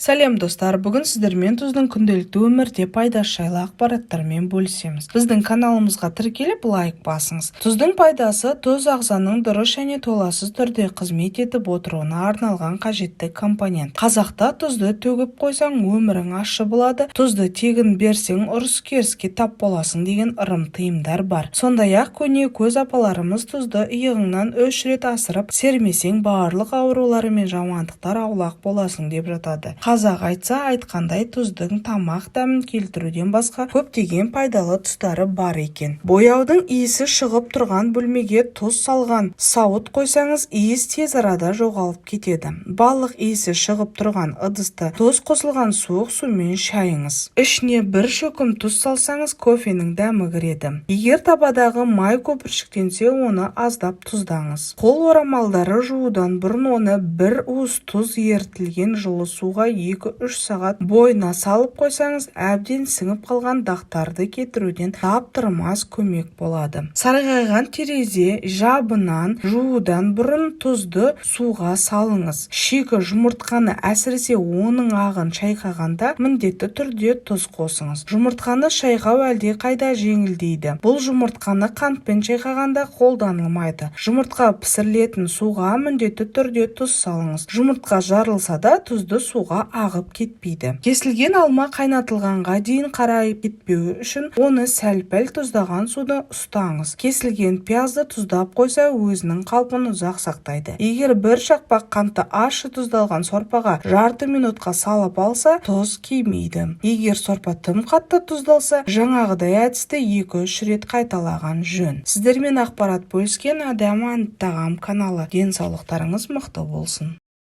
Сәлем достар, бүгін сіздермен тұздың күнделікті өмірде пайдасы жайлы ақпараттармен бөлісеміз. Біздің каналымызға тіркеліп лайк басыңыз. Тұздың пайдасы тұз ағзаның дұрыс және толассыз түрде қызмет етіп отыруына арналған қажетті компонент. Қазақта тұзды төгіп қойсаң өмірің ащы болады, тұзды тегін берсең ұрыс-керіске тап боласың деген ырым-тыйымдар бар. Сондай-ақ көне көз апаларымыз тұзды иығыңнан 3 рет асырып сермесең барлық аурулары мен жамандықтар аулақ боласың деп жатады. Қазақ айтса айтқандай тұздың тамақ дәмін келтіруден басқа көптеген пайдалы тұстары бар екен. Бояудың иісі шығып тұрған бөлмеге тұз салған сауыт қойсаңыз, иіс тез арада жоғалып кетеді. Балық иісі шығып тұрған ыдысты тұз қосылған суық сумен шайыңыз. Ішіне бір шөкім тұз салсаңыз, кофенің дәмі кіреді. Егер табадағы май көпіршіктенсе, оны аздап тұздаңыз. Қол орамалдары жуудан бұрын оны бір уыс тұз ерітілген жылы суға 2-3 сағат бойына салып қойсаңыз, әбден сіңіп қалған дақтарды кетіруден таптырмас көмек болады. Сарғайған терезе жабынан жуудан бұрын тұзды суға салыңыз. Шикі жұмыртқаны, әсіресе оның ағын шайқағанда міндетті түрде тұз қосыңыз. Жұмыртқаны шайқау әлде қайда жеңілдейді. Бұл жұмыртқаны қантпен шайқағанда қолданылмайды. Жұмыртқа пісірілетін суға міндетті түрде тұз салыңыз. Жұмыртқа жарылса да тұзды суға ағып кетпейді. Кесілген алма қайнатылғанға дейін қарайып кетпеуі үшін оны сәл-пәл тұздаған суды ұстаңыз. Кесілген пиязды тұздап қойса өзінің қалпын ұзақ сақтайды. Егер бір шақпақ қантты ащы тұздалған сорпаға жарты минутқа салып алса, тұз кемиді. Егер сорпа тым қатты тұздалса, жаңағыдай әдісті 2-3 рет қайталаған жөн. Сіздермен ақпарат бөліскен Адам Тағам каналы. Денсаулықтарыңыз мықты болсын.